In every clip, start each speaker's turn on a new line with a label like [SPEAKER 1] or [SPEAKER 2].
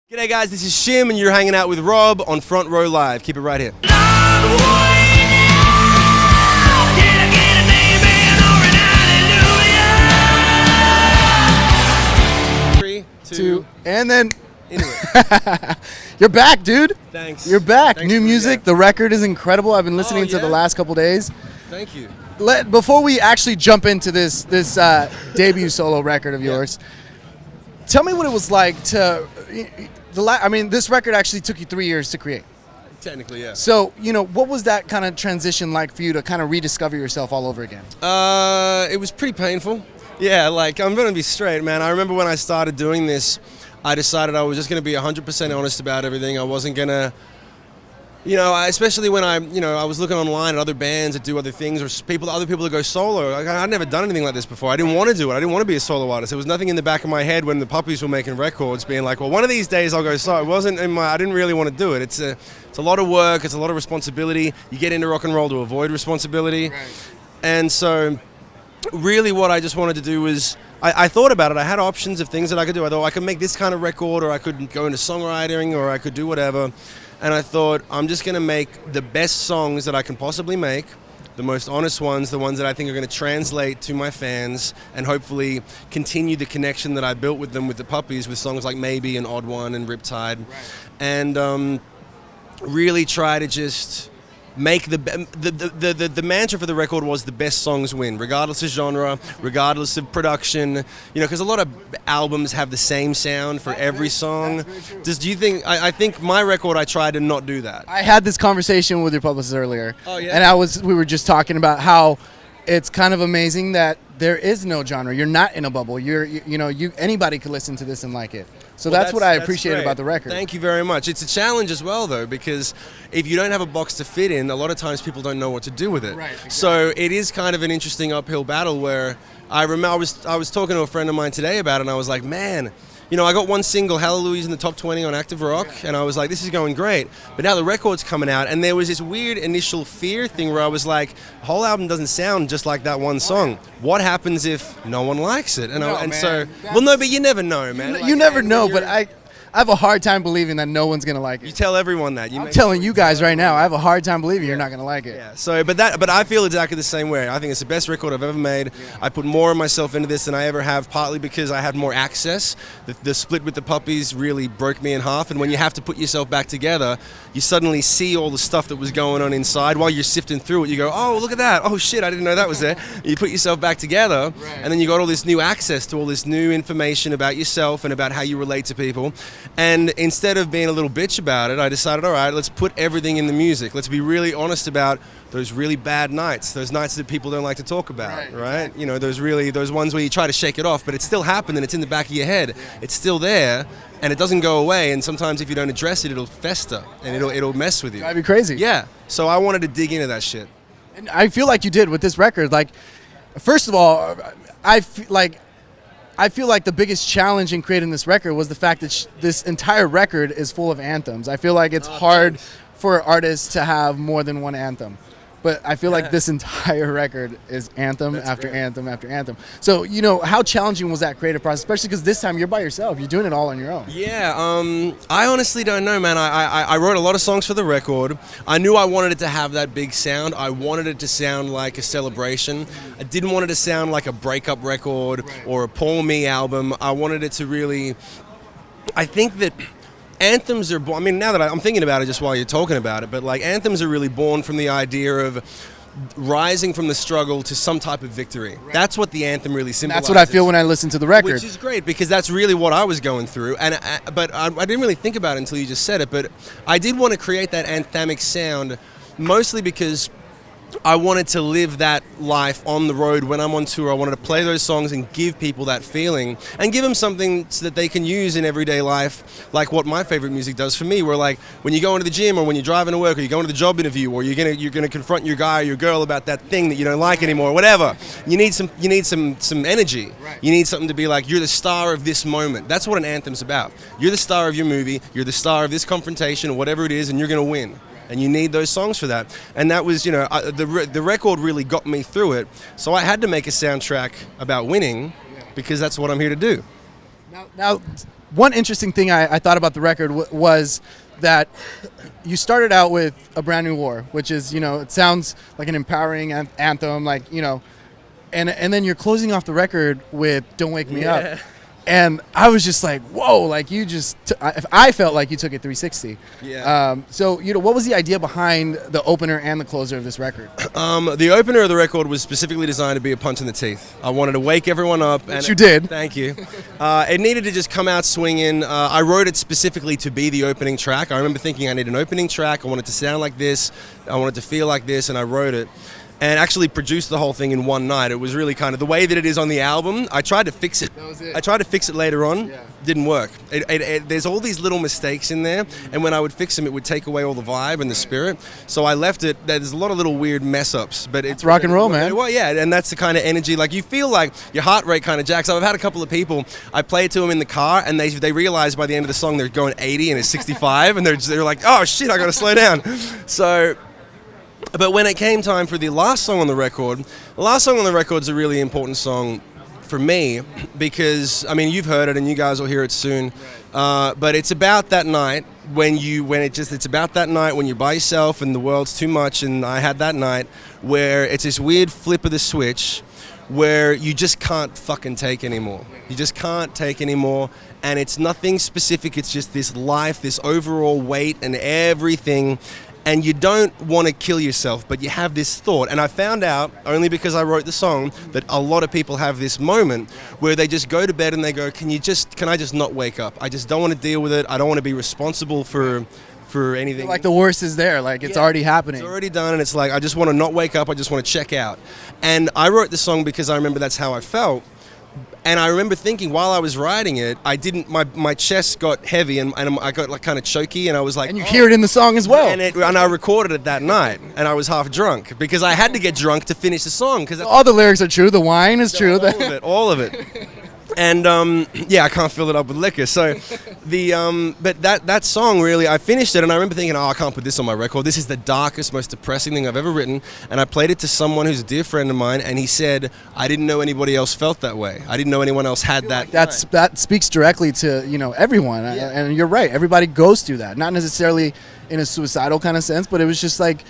[SPEAKER 1] G'day guys, this is Shim and you're hanging out with Rob on Front Row Live. Keep it right here. Three, two,
[SPEAKER 2] and then
[SPEAKER 1] anyway.
[SPEAKER 2] You're back, dude.
[SPEAKER 1] Thanks.
[SPEAKER 2] You're back.
[SPEAKER 1] Thanks
[SPEAKER 2] New music. The record is incredible. I've been listening to the last couple days.
[SPEAKER 1] Thank you.
[SPEAKER 2] Before we actually jump into this debut solo record of yours, tell me what it was like to. This record actually took you 3 years to create.
[SPEAKER 1] Technically, yeah.
[SPEAKER 2] So, what was that kind of transition like for you to kind of rediscover yourself all over again?
[SPEAKER 1] It was pretty painful. Yeah, like, I'm going to be straight, man. I remember when I started doing this, I decided I was just going to be 100% honest about everything. I wasn't going to, especially when I was looking online at other bands that do other things or other people that go solo. Like, I'd never done anything like this before. I didn't want to do it. I didn't want to be a solo artist. There was nothing in the back of my head when the Puppies were making records being like, well, one of these days I'll go solo. It wasn't I didn't really want to do it. It's a lot of work. It's a lot of responsibility. You get into rock and roll to avoid responsibility. Right. And so really what I just wanted to do was, I thought about it. I had options of things that I could do. I thought I could make this kind of record, or I could go into songwriting, or I could do whatever. And I thought, I'm just going to make the best songs that I can possibly make, the most honest ones, the ones that I think are going to translate to my fans and hopefully continue the connection that I built with them with the Puppies with songs like Maybe and Odd One and Riptide. Right. And really try to just make the mantra for the record was the best songs win, regardless of genre, regardless of production, because a lot of albums have the same sound for every song. Do you think, I think my record, I tried to not do that.
[SPEAKER 2] I had this conversation with your publicist earlier.
[SPEAKER 1] Oh, yeah?
[SPEAKER 2] And we were just talking about how it's kind of amazing that there is no genre. You're not in a bubble. Anybody could listen to this and like it. So that's what I appreciate about the record.
[SPEAKER 1] Thank you very much. It's a challenge as well, though, because if you don't have a box to fit in, a lot of times people don't know what to do with it.
[SPEAKER 2] Right, exactly.
[SPEAKER 1] So it is kind of an interesting uphill battle where I remember I was talking to a friend of mine today about it, and I was like, man, I got one single, Hallelujah's in the top 20 on Active Rock, and I was like, this is going great. But now the record's coming out, and there was this weird initial fear thing where I was like, the whole album doesn't sound just like that one song. What happens if no one likes it? But you never know, man.
[SPEAKER 2] You never know, but I have a hard time believing that no one's going to like it.
[SPEAKER 1] You tell everyone that.
[SPEAKER 2] I'm telling you guys right now, I have a hard time believing you're not going to like it.
[SPEAKER 1] Yeah. So, but I feel exactly the same way. I think it's the best record I've ever made. Yeah. I put more of myself into this than I ever have, partly because I had more access. The split with the Puppies really broke me in half, and when you have to put yourself back together, you suddenly see all the stuff that was going on inside. While you're sifting through it, you go, oh, look at that. Oh, shit, I didn't know that was there. You put yourself back together, and then you got all this new access to all this new information about yourself and about how you relate to people. And instead of being a little bitch about it, I decided, all right, let's put everything in the music. Let's be really honest about those really bad nights, those nights that people don't like to talk about, right? Those ones where you try to shake it off, but it still happened and it's in the back of your head. It's still there and it doesn't go away, and sometimes if you don't address it, it'll fester and it'll mess with you.
[SPEAKER 2] That'd be crazy.
[SPEAKER 1] Yeah. So I wanted to dig into that shit.
[SPEAKER 2] And I feel like you did with this record. Like, first of all, I feel like the biggest challenge in creating this record was the fact that this entire record is full of anthems. I feel like it's hard for artists to have more than one anthem. But I feel like this entire record is anthem after anthem after anthem. So, how challenging was that creative process? Especially because this time you're by yourself. You're doing it all on your own.
[SPEAKER 1] Yeah, I honestly don't know, man. I wrote a lot of songs for the record. I knew I wanted it to have that big sound. I wanted it to sound like a celebration. I didn't want it to sound like a breakup record or a Poor Me album. I wanted it to really... I think that... Anthems are born, now that I'm thinking about it just while you're talking about it, but like anthems are really born from the idea of rising from the struggle to some type of victory. Right. That's what the anthem really symbolizes.
[SPEAKER 2] That's what I feel when I listen to the record.
[SPEAKER 1] Which is great, because that's really what I was going through. But I didn't really think about it until you just said it, but I did want to create that anthemic sound, mostly because I wanted to live that life on the road when I'm on tour. I wanted to play those songs and give people that feeling and give them something so that they can use in everyday life, like what my favorite music does for me, where like when you go into the gym or when you're driving to work or you're going to the job interview or you're gonna confront your guy or your girl about that thing that you don't like anymore, whatever. You need some energy. You need something to be like, you're the star of this moment. That's what an anthem's about. You're the star of your movie, you're the star of this confrontation or whatever it is, and you're gonna win. And you need those songs for that. And that was, the record really got me through it. So I had to make a soundtrack about winning because that's what I'm here to do.
[SPEAKER 2] Now one interesting thing I thought about the record was that you started out with A Brand New War, which is, it sounds like an empowering anthem, like, and then you're closing off the record with Don't Wake Me Up. And I was just like, whoa, like you just, I felt like you took it 360.
[SPEAKER 1] Yeah.
[SPEAKER 2] So, what was the idea behind the opener and the closer of this record?
[SPEAKER 1] The opener of the record was specifically designed to be a punch in the teeth. I wanted to wake everyone up.
[SPEAKER 2] Which you did.
[SPEAKER 1] Thank you. It needed to just come out swinging. I wrote it specifically to be the opening track. I remember thinking I need an opening track. I want it to sound like this. I want it to feel like this, and I wrote it. And actually produced the whole thing in one night. It was really kind of the way that it is on the album. I tried to fix it.
[SPEAKER 2] That was it.
[SPEAKER 1] I tried to fix it later on.
[SPEAKER 2] Yeah.
[SPEAKER 1] Didn't work. There's all these little mistakes in there, and when I would fix them, it would take away all the vibe and the spirit. So I left it. There's a lot of little weird mess ups, but it's
[SPEAKER 2] rock and roll, man.
[SPEAKER 1] Well, yeah, and that's the kind of energy. Like you feel like your heart rate kind of jacks up. I've had a couple of people. I play it to them in the car, and they realize by the end of the song they're going 80 and it's 65, and they're like, oh shit, I got to slow down. So. But when it came time for the last song on the record is a really important song for me because, I mean, you've heard it and you guys will hear it soon. But it's about that night it's about that night when you're by yourself and the world's too much, and I had that night where it's this weird flip of the switch where you just can't fucking take anymore. You just can't take anymore, and it's nothing specific. It's just this life, this overall weight and everything. And you don't want to kill yourself, but you have this thought. And I found out, only because I wrote the song, that a lot of people have this moment where they just go to bed and they go, can I just not wake up? I just don't want to deal with it. I don't want to be responsible for anything.
[SPEAKER 2] Like the worst is there, like it's already happening.
[SPEAKER 1] It's already done, and it's like, I just want to not wake up. I just want to check out. And I wrote the song because I remember that's how I felt. And I remember thinking while I was writing it, my chest got heavy and I got like kind of choky, and I was like,
[SPEAKER 2] and you hear it in the song as well.
[SPEAKER 1] And I recorded it that night, and I was half drunk because I had to get drunk to finish the song. Because
[SPEAKER 2] all the lyrics are true. The wine is true.
[SPEAKER 1] All of it. And I can't fill it up with liquor. So but that song really, I finished it and I remember thinking, I can't put this on my record. This is the darkest, most depressing thing I've ever written. And I played it to someone who's a dear friend of mine, and he said, I didn't know anybody else felt that way. I didn't know anyone else had that.
[SPEAKER 2] That speaks directly to everyone. Yeah. And you're right. Everybody goes through that. Not necessarily in a suicidal kind of sense, but it was just like,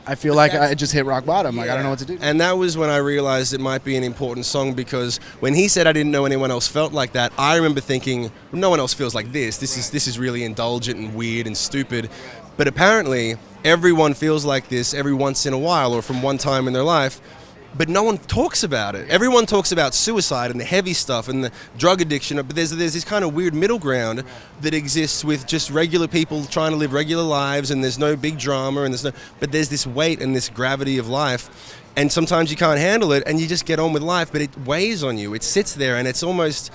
[SPEAKER 2] I feel like I just hit rock bottom. Like, I don't know what to do.
[SPEAKER 1] And that was when I realized it might be an important song, because when he said I didn't know anyone else felt like that, I remember thinking, no one else feels like this. This is really indulgent and weird and stupid. But apparently, everyone feels like this every once in a while or from one time in their life. But no one talks about it. Everyone talks about suicide and the heavy stuff and the drug addiction, but there's this kind of weird middle ground that exists with just regular people trying to live regular lives, and there's no big drama, and but there's this weight and this gravity of life, and sometimes you can't handle it and you just get on with life, but it weighs on you. It sits there, and it's almost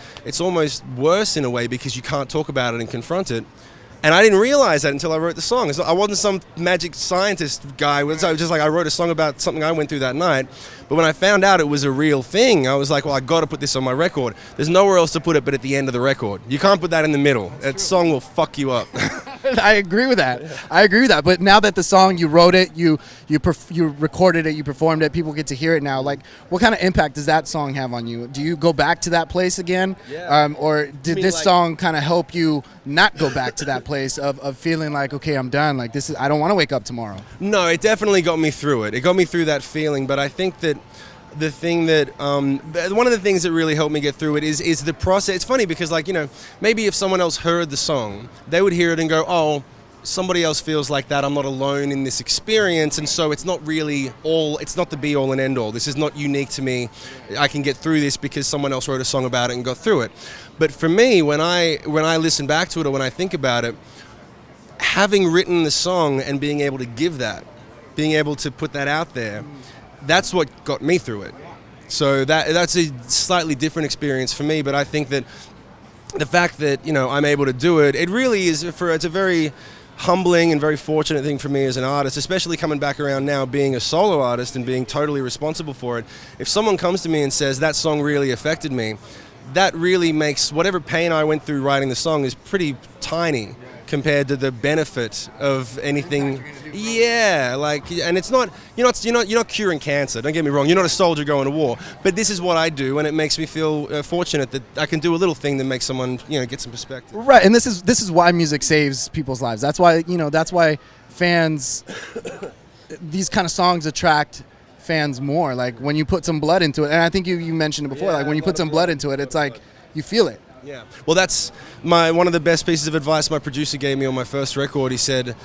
[SPEAKER 1] worse in a way because you can't talk about it and confront it. And I didn't realize that until I wrote the song. I wasn't some magic scientist guy. I was just like, I wrote a song about something I went through that night. But when I found out it was a real thing, I was like, well, I got to put this on my record. There's nowhere else to put it but at the end of the record. You can't put that in the middle. That song will fuck you up.
[SPEAKER 2] I agree with that. But now that the song, you wrote it, you recorded it, you performed it, people get to hear it now. Like, what kind of impact does that song have on you? Do you go back to that place again?
[SPEAKER 1] Yeah.
[SPEAKER 2] Or did this song kind of help you not go back to that place of feeling like, okay, I'm done. Like, I don't want to wake up tomorrow.
[SPEAKER 1] No, it definitely got me through it. It got me through that feeling. But I think that the thing that one of the things that really helped me get through it is the process. It's funny because, like, maybe if someone else heard the song, they would hear it and go, oh, somebody else feels like that. I'm not alone in this experience. And so it's not the be all and end all. This is not unique to me. I can get through this because someone else wrote a song about it and got through it. But for me, when I listen back to it or when I think about it, having written the song and being able to give that, being able to put that out there, that's what got me through it. So that's a slightly different experience for me, but I think that the fact that, I'm able to do it, it really is it's a very humbling and very fortunate thing for me as an artist, especially coming back around now being a solo artist and being totally responsible for it. If someone comes to me and says that song really affected me, that really makes whatever pain I went through writing the song is pretty tiny compared to the benefit of anything. Yeah, like, and it's not, you're not curing cancer. Don't get me wrong. You're not a soldier going to war. But this is what I do, and it makes me feel fortunate that I can do a little thing that makes someone, get some perspective.
[SPEAKER 2] Right, and this is why music saves people's lives. That's why fans, these kind of songs attract fans more. Like when you put some blood into it, and I think you mentioned it before. Like when you put some blood into it, it's like you feel it.
[SPEAKER 1] Yeah. Well, that's one of the best pieces of advice my producer gave me on my first record. He said,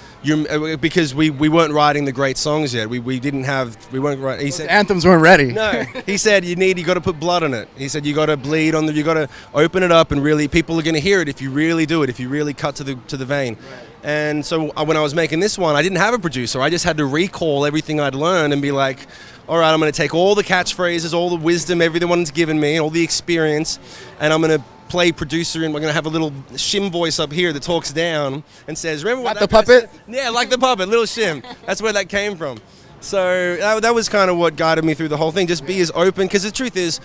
[SPEAKER 1] because we weren't writing the great songs yet. We weren't writing. He said
[SPEAKER 2] anthems weren't ready.
[SPEAKER 1] No. He said you got to put blood on it. He said you got to bleed on you got to open it up, and really people are going to hear it if you really do it. If you really cut to the vein. Right. And so when I was making this one, I didn't have a producer. I just had to recall everything I'd learned and be like, all right, I'm going to take all the catchphrases, all the wisdom everyone's given me, all the experience, and I'm going to play producer, and we're going to have a little Shim voice up here that talks down and says, remember what
[SPEAKER 2] the puppet?
[SPEAKER 1] Yeah, like the puppet, little Shim. That's where that came from. So that was kind of what guided me through the whole thing. Just be as open, because the truth is,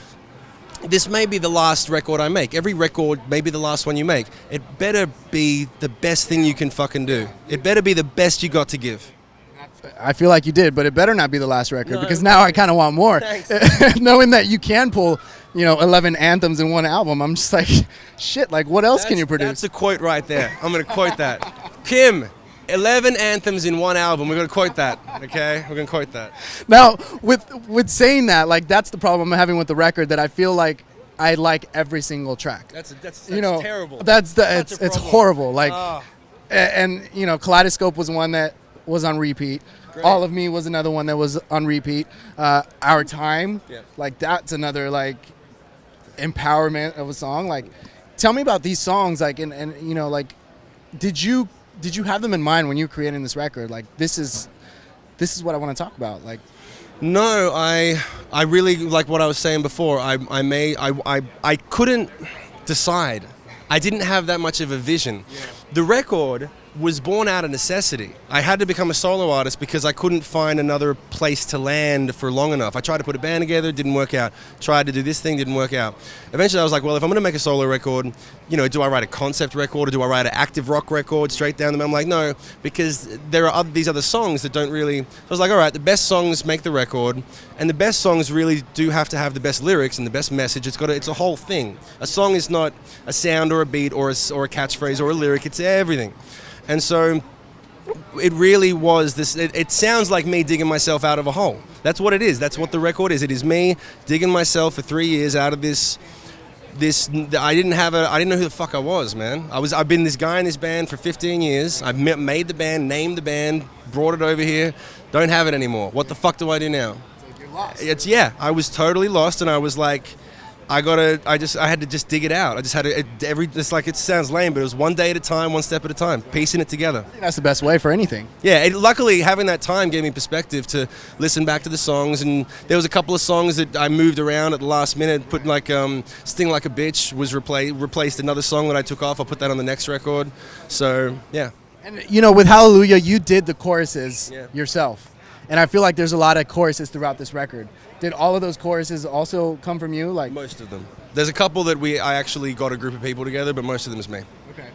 [SPEAKER 1] this may be the last record I make. Every record may be the last one you make. It better be the best thing you can fucking do. It better be the best you got to give.
[SPEAKER 2] I feel like you did, but it better not be the last record, because now I kind of want more. Knowing that you can pull, 11 anthems in one album, I'm just like, shit, like what else can you produce?
[SPEAKER 1] That's a quote right there. I'm going to quote that. Kim, 11 anthems in one album. We're going to quote that, okay? We're going to quote that. Now,
[SPEAKER 2] with saying that, like that's the problem I'm having with the record, that I feel like I like every single track.
[SPEAKER 1] That's terrible.
[SPEAKER 2] It's horrible. Like, and Kaleidoscope was one that was on repeat. Great. All of Me was another one that was on repeat. Our Time, like that's another like empowerment of a song. Like, tell me about these songs. Like, and like, did you have them in mind when you were creating this record? Like, this is what I want to talk about. Like,
[SPEAKER 1] no, I really, like what I was saying before. I couldn't decide. I didn't have that much of a vision. Yeah. The record was born out of necessity. I had to become a solo artist because I couldn't find another place to land for long enough. I tried to put a band together, didn't work out. Tried to do this thing, didn't work out. Eventually I was like, well, if I'm going to make a solo record, do I write a concept record or do I write an active rock record straight down the middle? I'm like, no, because there are these other songs that don't really... So I was like, all right, the best songs make the record, and the best songs really do have to have the best lyrics and the best message. It's a whole thing. A song is not a sound or a beat or a catchphrase or a lyric, it's everything. And so it really was this, it sounds like me digging myself out of a hole. That's what it is. That's what the record is. It is me digging myself for 3 years out of this, I didn't know who the fuck I was, man. I've been this guy in this band for 15 years. I've made the band, named the band, brought it over here. Don't have it anymore. What the fuck do I do now?
[SPEAKER 2] You're lost.
[SPEAKER 1] I was totally lost, and I was like, I had to just dig it out. I just had to, it's like, it sounds lame, but it was one day at a time, one step at a time, piecing it together.
[SPEAKER 2] I think that's the best way for anything.
[SPEAKER 1] Yeah, luckily having that time gave me perspective to listen back to the songs, and there was a couple of songs that I moved around at the last minute, put like Sting Like a Bitch was replaced another song that I took off. I'll put that on the next record. So, yeah.
[SPEAKER 2] And with Hallelujah, you did the choruses yourself. And I feel like there's a lot of choruses throughout this record. Did all of those choruses also come from you? Like
[SPEAKER 1] most of them. There's a couple that I actually got a group of people together, but most of them is me.
[SPEAKER 2] Okay.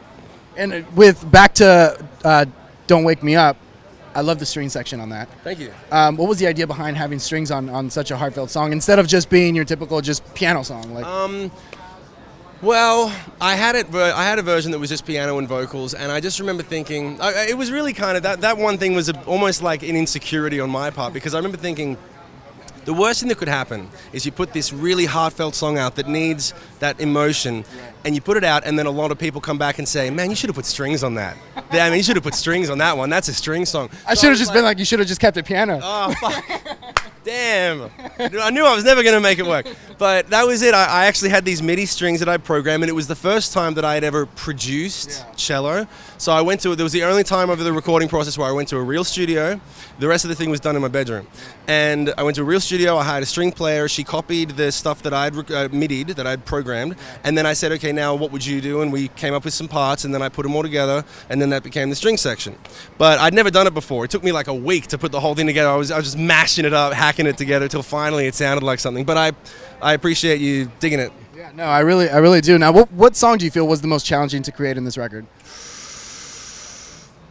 [SPEAKER 2] And back to Don't Wake Me Up, I love the string section on that.
[SPEAKER 1] Thank you.
[SPEAKER 2] What was the idea behind having strings on such a heartfelt song instead of just being your typical just piano song? Like,
[SPEAKER 1] well, I had a version that was just piano and vocals, and I just remember thinking, it was really kind of, that one thing was almost like an insecurity on my part, because I remember thinking, the worst thing that could happen is you put this really heartfelt song out that needs that emotion, and you put it out, and then a lot of people come back and say, man, you should have put strings on that. I mean, you should have put strings on that one. That's a string song.
[SPEAKER 2] I should have just been like, you should have just kept it piano.
[SPEAKER 1] Oh, fuck. Damn. I knew I was never going to make it work. But that was it. I actually had these MIDI strings that I programmed, and it was the first time that I had ever produced cello. So there was the only time over the recording process where I went to a real studio. The rest of the thing was done in my bedroom. And I went to a real studio, I hired a string player, she copied the stuff that I'd MIDI'd, that I'd programmed, and then I said, okay, now what would you do? And we came up with some parts, and then I put them all together, and then that became the string section. But I'd never done it before. It took me like a week to put the whole thing together. I was just mashing it up, hacking it together, until finally it sounded like something. But I appreciate you digging it.
[SPEAKER 2] Yeah, no, I really do. Now, what song do you feel was the most challenging to create in this record?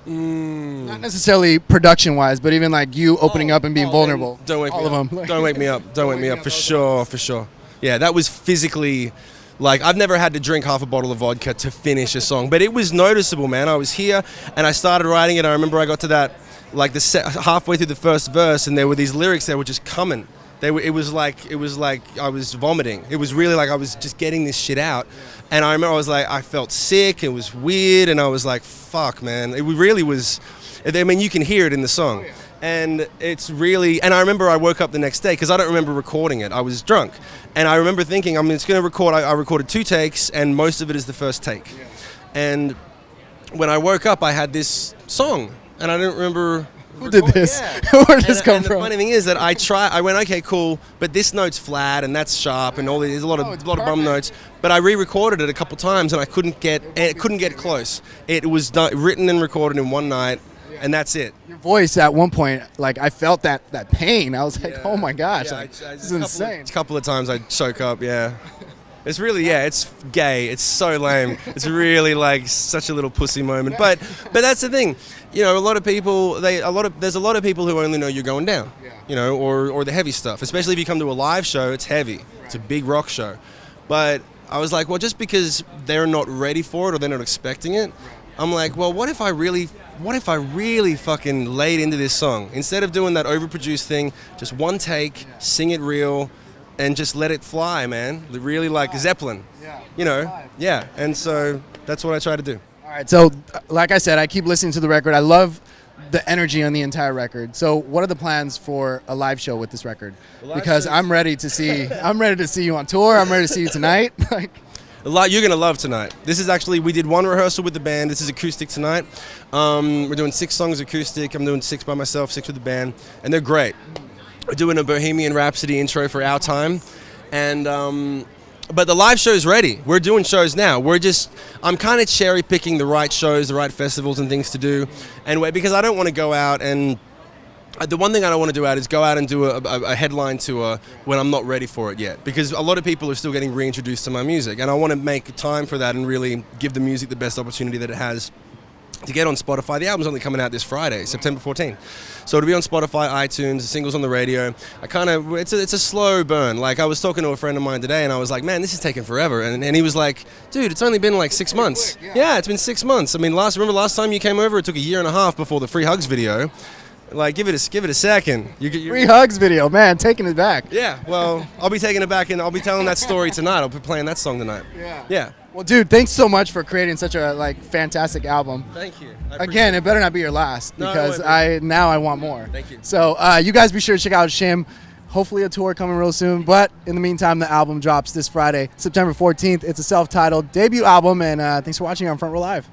[SPEAKER 2] Not necessarily production-wise, but even like you opening up and being vulnerable.
[SPEAKER 1] Don't wake
[SPEAKER 2] all
[SPEAKER 1] me
[SPEAKER 2] of
[SPEAKER 1] up.
[SPEAKER 2] them.
[SPEAKER 1] Don't wake me up. Don't wake me up for sure. Yeah, that was physically, like, I've never had to drink half a bottle of vodka to finish a song, but it was noticeable, man. I was here and I started writing it. I remember I got to that, like halfway through the first verse, and there were these lyrics that were just coming. It was like I was vomiting. It was really like I was just getting this shit out. And I remember I was like, I felt sick. It was weird, and I was like, fuck, man. It really was. I mean, you can hear it in the song. And it's really, and I remember I woke up the next day because I don't remember recording it. I was drunk. And I remember thinking, I'm just going to record. I recorded 2 takes, and most of it is the first take. And when I woke up, I had this song, and I didn't remember.
[SPEAKER 2] Who did this? Yeah. Where did this come from?
[SPEAKER 1] The funny thing is that I went, okay, cool, but this note's flat and that's sharp and there's a lot of bum notes. But I re-recorded it a couple times and I couldn't get close. It was written and recorded in one night, and that's it.
[SPEAKER 2] Your voice at one point, like I felt that pain. I was like, oh my gosh, this is insane.
[SPEAKER 1] A couple of times I choke up. Yeah. It's really, it's gay. It's so lame. It's really like such a little pussy moment. But that's the thing. You know, a lot of people, there's a lot of people who only know you're going down. You know, or the heavy stuff. Especially if you come to a live show, it's heavy. It's a big rock show. But I was like, well, just because they're not ready for it or they're not expecting it, I'm like, well, what if I really fucking laid into this song? Instead of doing that overproduced thing, just one take, sing it real, and just let it fly, man. Really like Zeppelin. You know? Yeah. And so that's what I try to do.
[SPEAKER 2] All right. So, like I said, I keep listening to the record. I love the energy on the entire record. So, what are the plans for a live show with this record? Because I'm ready to see you on tour. I'm ready to see you tonight.
[SPEAKER 1] You're gonna love tonight. This is actually, we did 1 rehearsal with the band. This is acoustic tonight. We're doing 6 songs acoustic. I'm doing 6 by myself, 6 with the band, and they're great. We're doing a Bohemian Rhapsody intro for Our Time, and but the live show's ready. We're doing shows now. I'm kind of cherry picking the right shows, the right festivals and things to do, and because I don't want to go out and the one thing I don't want to do is go out and do a headline tour when I'm not ready for it yet, because a lot of people are still getting reintroduced to my music, and I want to make time for that and really give the music the best opportunity that it has to get on Spotify. The album's only coming out this Friday, September 14th. So it'll be on Spotify, iTunes, the singles on the radio. It's a slow burn. Like, I was talking to a friend of mine today, and I was like, man, this is taking forever. And he was like, dude, it's only been like 6 months. Yeah, it's been 6 months. I mean, remember last time you came over, it took a year and a half before the Free Hugs video. Like, give it a second.
[SPEAKER 2] Free Hugs video, man, taking it back.
[SPEAKER 1] Yeah, well, I'll be taking it back, and I'll be telling that story tonight. I'll be playing that song tonight. Yeah.
[SPEAKER 2] Well, dude, thanks so much for creating such a fantastic album.
[SPEAKER 1] Thank you.
[SPEAKER 2] Again, it better not be your last, because I want more.
[SPEAKER 1] Thank you.
[SPEAKER 2] So you guys be sure to check out Shim. Hopefully a tour coming real soon. But in the meantime, the album drops this Friday, September 14th. It's a self-titled debut album, and thanks for watching on Front Row Live.